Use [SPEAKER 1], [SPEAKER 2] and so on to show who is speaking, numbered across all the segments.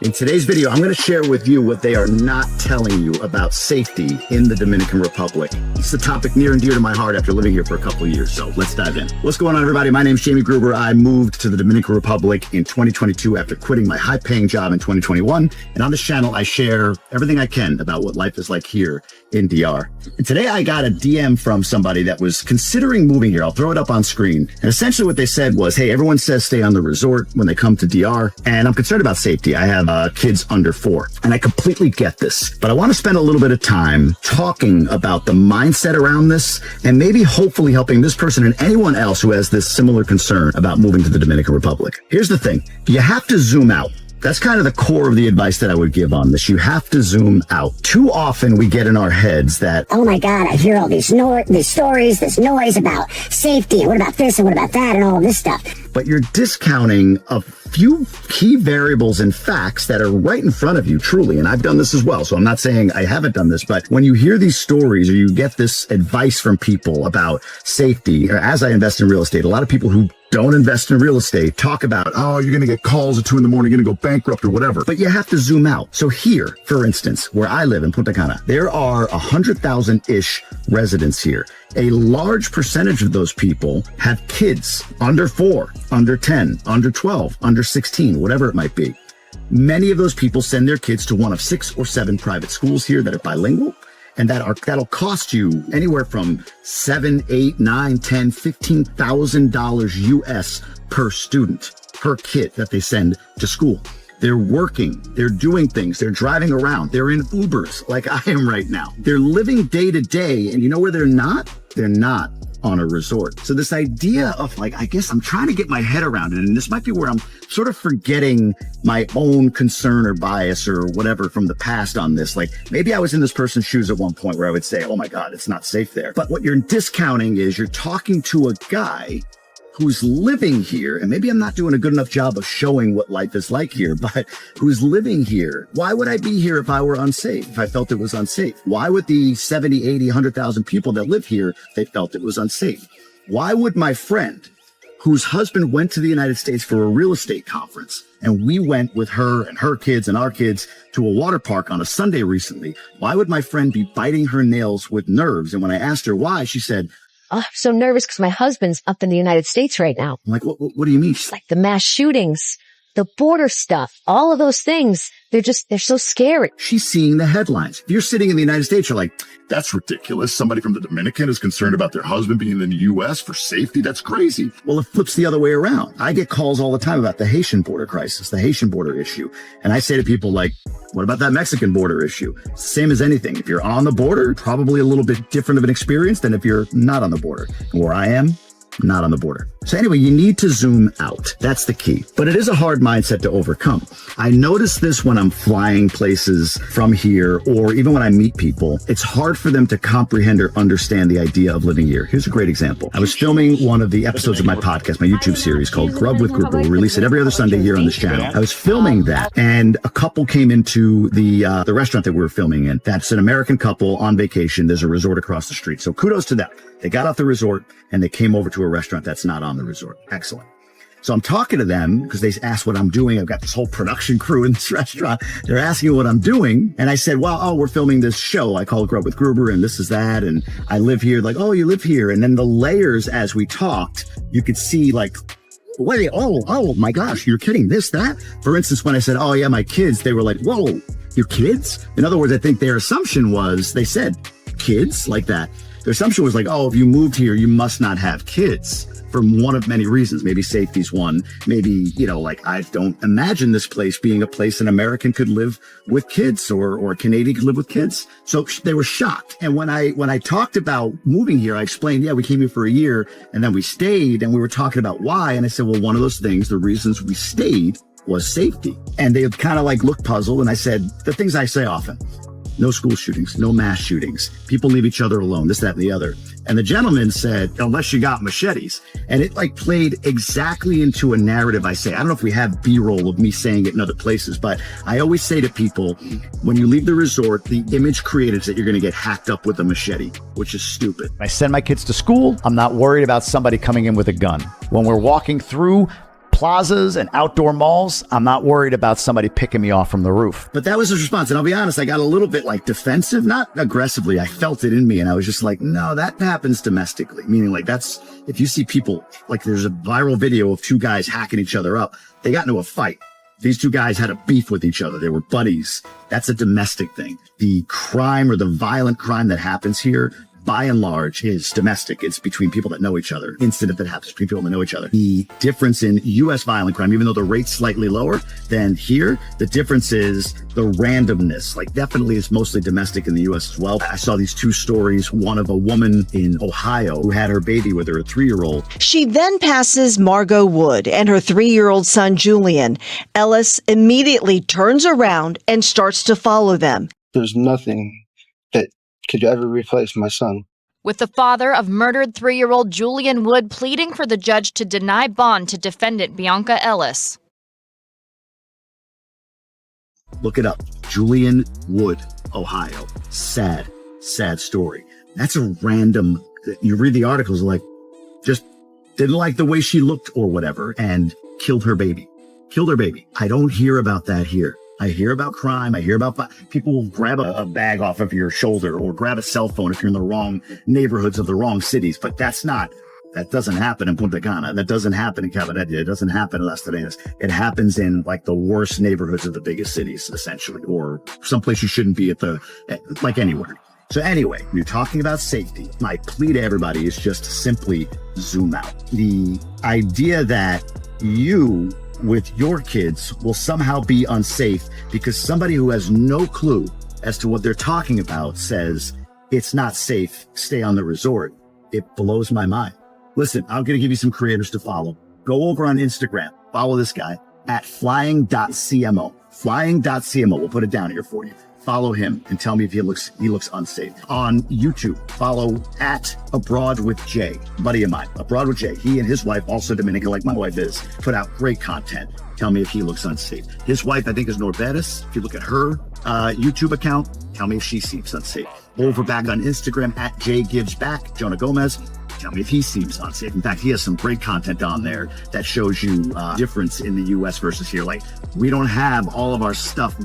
[SPEAKER 1] In today's video, I'm going to share with you what they are not telling you about safety in the Dominican Republic. It's a topic near and dear to my heart after living here for a couple of years, so let's dive in. What's going on, everybody? My name's Jamie Gruber. I moved to the Dominican Republic in 2022 after quitting my high-paying job in 2021, and on this channel, I share everything I can about what life is like here in DR. And today, I got a DM from somebody that was considering moving here. I'll throw it up on screen. And essentially what they said was, hey, everyone says stay on the resort when they come to DR, and I'm concerned about safety. I have kids under 4, and I completely get this, but I want to spend a little bit of time talking about the mindset around this and maybe hopefully helping this person and anyone else who has this similar concern about moving to the Dominican Republic. Here's the thing. You have to zoom out. That's kind of the core of the advice that I would give on this. You have to zoom out. Too often we get in our heads that,
[SPEAKER 2] oh my God, I hear all these stories, this noise about safety, and what about this, and what about that, and all of this stuff.
[SPEAKER 1] But you're discounting a few key variables and facts that are right in front of you, truly. And I've done this as well. So I'm not saying I haven't done this, but when you hear these stories or you get this advice from people about safety, or as I invest in real estate, a lot of people who don't invest in real estate talk about, oh, you're going to get calls at 2 a.m, you're going to go bankrupt or whatever. But you have to zoom out. So here, for instance, where I live in Punta Cana, there are 100,000-ish residents here. A large percentage of those people have kids under 4, under 10, under 12, under 16, whatever it might be. Many of those people send their kids to one of 6 or 7 private schools here that are bilingual. And that'll cost you anywhere from $7, $8, $9, $10, $15,000 US per student, per kid that they send to school. They're working, they're doing things, they're driving around, they're in Ubers like I am right now. They're living day to day, and you know where they're not? They're not on a resort. So this idea of like, I guess I'm trying to get my head around it, and this might be where I'm sort of forgetting my own concern or bias or whatever from the past on this. Like maybe I was in this person's shoes at one point where I would say, oh my God, it's not safe there. But what you're discounting is you're talking to a guy who's living here, and maybe I'm not doing a good enough job of showing what life is like here, but who's living here. Why would I be here if I were unsafe, if I felt it was unsafe? Why would the 70, 80, 100,000 people that live here, they felt it was unsafe? Why would my friend, whose husband went to the United States for a real estate conference, and we went with her and her kids and our kids to a water park on a Sunday recently, why would my friend be biting her nails with nerves? And when I asked her why, she said,
[SPEAKER 3] oh, I'm so nervous because my husband's up in the United States right now.
[SPEAKER 1] I'm like, what do you mean?
[SPEAKER 3] It's like the mass shootings, the border stuff, all of those things. They're so scary.
[SPEAKER 1] She's seeing the headlines. If you're sitting in the United States, you're like, that's ridiculous. Somebody from the Dominican is concerned about their husband being in the U.S. for safety. That's crazy. Well, it flips the other way around. I get calls all the time about the Haitian border crisis, the Haitian border issue. And I say to people like, what about that Mexican border issue? Same as anything. If you're on the border, probably a little bit different of an experience than if you're not on the border. And where I am, not on the border. So anyway, you need to zoom out. That's the key. But it is a hard mindset to overcome. I notice this when I'm flying places from here, or even when I meet people. It's hard for them to comprehend or understand the idea of living here. Here's a great example. I was filming one of the episodes of my podcast, my YouTube series called Gruber with Gruber. We release it every other Sunday here on this channel. I was filming that, and a couple came into the restaurant that we were filming in. That's an American couple on vacation. There's a resort across the street. So kudos to them. They got off the resort and they came over to a restaurant that's not on the resort. Excellent. So I'm talking to them because they asked what I'm doing. I've got this whole production crew in this restaurant. They're asking what I'm doing. And I said, well, we're filming this show. I call it Grow with Gruber, and this is that. And I live here. Like, oh, you live here. And then the layers as we talked, you could see like, wait, oh my gosh, you're kidding, this, that. For instance, when I said, oh yeah, my kids, they were like, whoa, your kids? In other words, I think their assumption was they said kids like that. Their assumption was like, oh, if you moved here, you must not have kids for one of many reasons. Maybe safety's one. Maybe, like I don't imagine this place being a place an American could live with kids or a Canadian could live with kids. So they were shocked. And when I talked about moving here, I explained, yeah, we came here for a year and then we stayed and we were talking about why. And I said, well, one of those things, the reasons we stayed was safety. And they kind of like looked puzzled. And I said, the things I say often. No school shootings, no mass shootings. People leave each other alone, this, that, and the other. And the gentleman said, unless you got machetes. And it like played exactly into a narrative I say. I don't know if we have B-roll of me saying it in other places, but I always say to people, when you leave the resort, the image created is that you're going to get hacked up with a machete, which is stupid.
[SPEAKER 4] I send my kids to school. I'm not worried about somebody coming in with a gun. When we're walking through plazas and outdoor malls, I'm not worried about somebody picking me off from the roof.
[SPEAKER 1] But that was his response. And I'll be honest, I got a little bit like defensive, not aggressively. I felt it in me. And I was just like, no, that happens domestically. Meaning like that's, if you see people, like there's a viral video of two guys hacking each other up. They got into a fight. These two guys had a beef with each other. They were buddies. That's a domestic thing. The crime or the violent crime that happens here, by and large, is domestic. It's between people that know each other. Incident that happens between people that know each other. The difference in U.S. violent crime, even though the rate's slightly lower than here, the difference is the randomness. Like definitely it's mostly domestic in the U.S. as well. I saw these two stories, one of a woman in Ohio who had her baby with her, a 3-year-old.
[SPEAKER 5] She then passes Margot Wood and her 3-year-old son, Julian. Ellis immediately turns around and starts to follow them.
[SPEAKER 6] There's nothing that could ever replace my son.
[SPEAKER 7] With the father of murdered 3-year-old Julian Wood pleading for the judge to deny bond to defendant Bianca Ellis.
[SPEAKER 1] Look it up. Julian Wood, Ohio. Sad story. That's a random, you read the articles like, just didn't like the way she looked or whatever and killed her baby. I don't hear about that here. I hear about crime. I hear about people will grab a bag off of your shoulder or grab a cell phone if you're in the wrong neighborhoods of the wrong cities. But that doesn't happen in Punta Cana. That doesn't happen in Cavaretti. It doesn't happen in Las Terrenas. It happens in like the worst neighborhoods of the biggest cities, essentially, or someplace you shouldn't be like anywhere. So anyway, you're talking about safety. My plea to everybody is just simply zoom out. The idea that you with your kids will somehow be unsafe because somebody who has no clue as to what they're talking about says it's not safe, stay on the resort. It blows my mind. Listen, I'm going to give you some creators to follow. Go over on Instagram, follow this guy at flying.cmo. Flying.cmo. We'll put it down here for you. Follow him and tell me if he looks unsafe. On YouTube, follow at Abroad with Jay, buddy of mine, Abroad with Jay. He and his wife, also Dominican, like my wife is, put out great content. Tell me if he looks unsafe. His wife, I think, is Norbertus. If you look at her YouTube account, tell me if she seems unsafe. Over back on Instagram at Jay Gives Back, Jonah Gomez. Tell me if he seems unsafe. In fact, he has some great content on there that shows you difference in the U.S. versus here. Like, we don't have all of our stuff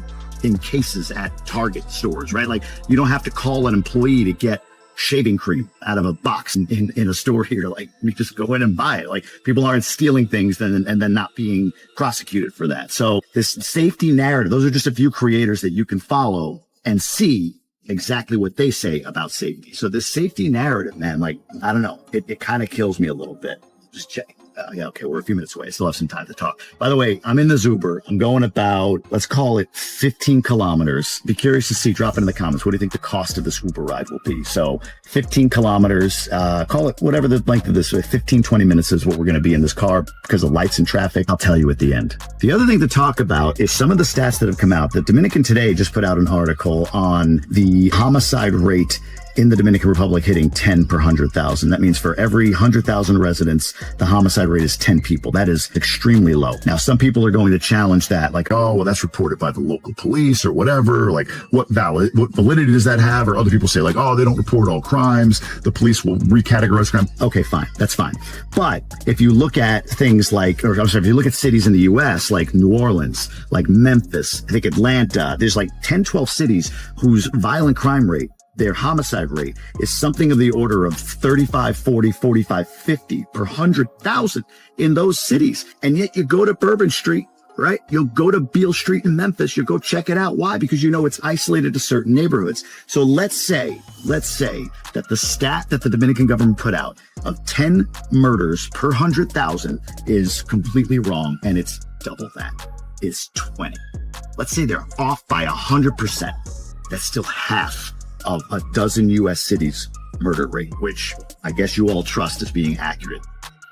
[SPEAKER 1] in cases at Target stores, right? Like, you don't have to call an employee to get shaving cream out of a box in a store here. Like, you just go in and buy it. Like, people aren't stealing things and then not being prosecuted for that. So this safety narrative, those are just a few creators that you can follow and see exactly what they say about safety. So this safety narrative, man, like, I don't know, it kind of kills me a little bit. Just check. Yeah, okay, we're a few minutes away. I still have some time to talk. By the way, I'm in the Zuber. I'm going about, let's call it 15 kilometers. Be curious to see, drop it in the comments. What do you think the cost of this Uber ride will be? So 15 kilometers, call it whatever the length of this, 15, 20 minutes is what we're going to be in this car because of lights and traffic. I'll tell you at the end. The other thing to talk about is some of the stats that have come out. The Dominican Today just put out an article on the homicide rate in the Dominican Republic hitting 10 per 100,000. That means for every 100,000 residents, the homicide rate is 10 people. That is extremely low. Now, some people are going to challenge that, like, oh, well, that's reported by the local police or whatever. Like, what validity does that have? Or other people say, like, oh, they don't report all crimes. The police will recategorize crime. Okay, fine. That's fine. But if you look at things like, or I'm sorry, if you look at cities in the U.S., like New Orleans, like Memphis, I think Atlanta, there's like 10, 12 cities whose violent crime rate, their homicide rate is something of the order of 35, 40, 45, 50 per 100,000 in those cities. And yet you go to Bourbon Street, right? You'll go to Beale Street in Memphis. You'll go check it out. Why? Because you know it's isolated to certain neighborhoods. So let's say that the stat that the Dominican government put out of 10 murders per 100,000 is completely wrong. And it's double that. It's 20. Let's say they're off by 100%. That's still half of a dozen U.S. cities murder rate, which I guess you all trust as being accurate.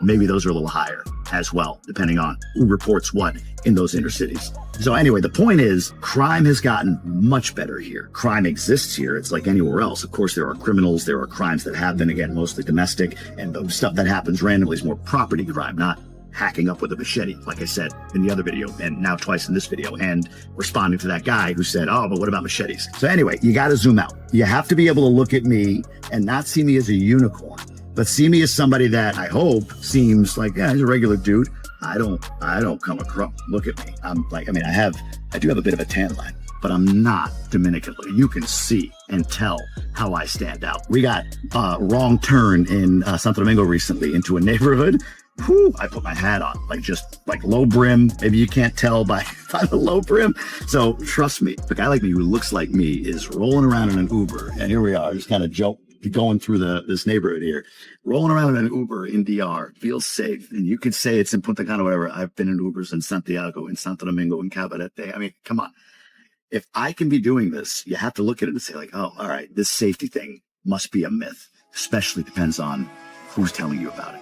[SPEAKER 1] Maybe those are a little higher as well, depending on who reports what in those inner cities. So anyway, the point is crime has gotten much better here. Crime exists here. It's like anywhere else. Of course, there are criminals. There are crimes that happen, again, mostly domestic. And the stuff that happens randomly is more property crime, not hacking up with a machete, like I said in the other video, and now twice in this video, and responding to that guy who said, oh, but what about machetes? So anyway, you got to zoom out. You have to be able to look at me and not see me as a unicorn, but see me as somebody that I hope seems like, yeah, he's a regular dude. I don't come across, look at me. I'm like, I mean, I do have a bit of a tan line, but I'm not Dominican. You can see and tell how I stand out. We got a wrong turn in Santo Domingo recently into a neighborhood. Whew, I put my hat on, just low brim. Maybe you can't tell by the low brim. So trust me, a guy like me who looks like me is rolling around in an Uber. And here we are, just kind of going through this neighborhood here, rolling around in an Uber in DR, feels safe. And you could say it's in Punta Cana, whatever. I've been in Ubers in Santiago, in Santo Domingo, in Cabarete. I mean, come on. If I can be doing this, you have to look at it and say oh, all right, this safety thing must be a myth, especially depends on who's telling you about it.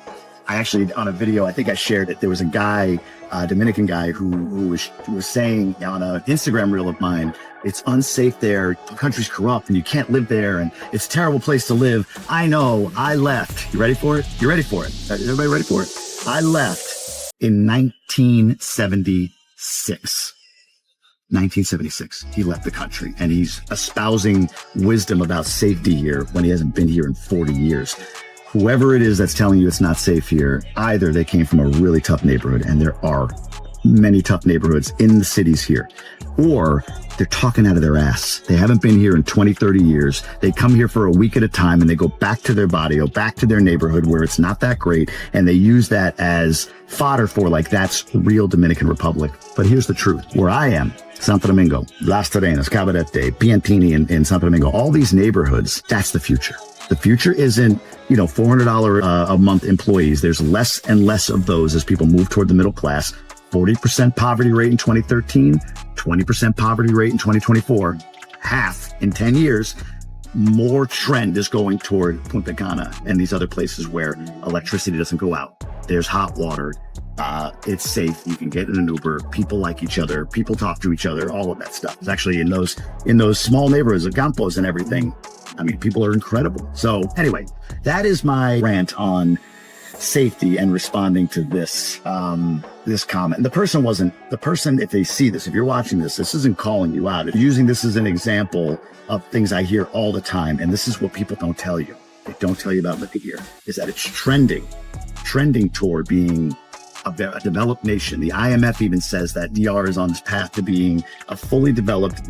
[SPEAKER 1] I actually, on a video, I think I shared it. There was a guy, a Dominican guy who was saying on an Instagram reel of mine, it's unsafe there. The country's corrupt and you can't live there. And it's a terrible place to live. I know. I left. You ready for it? You ready for it? Everybody ready for it? I left in 1976. 1976, he left the country, and he's espousing wisdom about safety here when he hasn't been here in 40 years. Whoever it is that's telling you it's not safe here, either they came from a really tough neighborhood, and there are many tough neighborhoods in the cities here, or they're talking out of their ass. They haven't been here in 20, 30 years. They come here for a week at a time, and they go back to their barrio, back to their neighborhood where it's not that great, and they use that as fodder for that's real Dominican Republic. But here's the truth. Where I am, Santo Domingo, Las Terrenas, Cabarete, Piantini in Santo Domingo, all these neighborhoods, that's the future. The future isn't, $400 a month employees. There's less and less of those as people move toward the middle class. 40% poverty rate in 2013, 20% poverty rate in 2024, half in 10 years. More trend is going toward Punta Cana and these other places where electricity doesn't go out. There's hot water. It's safe. You can get in an Uber. People like each other. People talk to each other. All of that stuff. It's actually in those small neighborhoods, the Campos and everything. I mean, people are incredible. So anyway, that is my rant on safety and responding to this comment. And the person, if they see this, if you're watching this isn't calling you out. It's using this as an example of things I hear all the time. And this is what people don't tell you. They don't tell you about living here, is that it's trending toward being a developed nation. The IMF even says that DR is on this path to being a fully developed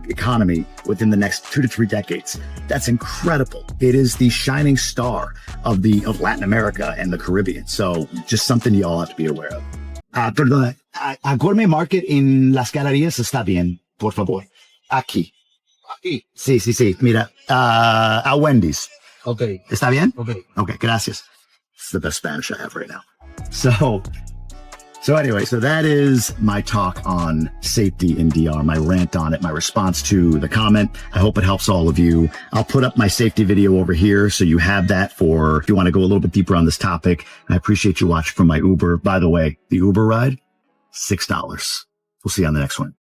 [SPEAKER 1] economy within the next 2 to 3 decades. That's incredible. It is the shining star of Latin America and the Caribbean. So just something you all have to be aware of. Perdona, a Gourmet Market en Las Galerías está bien, por favor. Aquí. Sí. Mira, a Wendy's.
[SPEAKER 6] Okay.
[SPEAKER 1] ¿Está bien?
[SPEAKER 6] Okay,
[SPEAKER 1] gracias. It's the best Spanish I have right now. So anyway, that is my talk on safety in DR, my rant on it, my response to the comment. I hope it helps all of you. I'll put up my safety video over here so you have that for if you want to go a little bit deeper on this topic. I appreciate you watching from my Uber. By the way, the Uber ride, $6. We'll see you on the next one.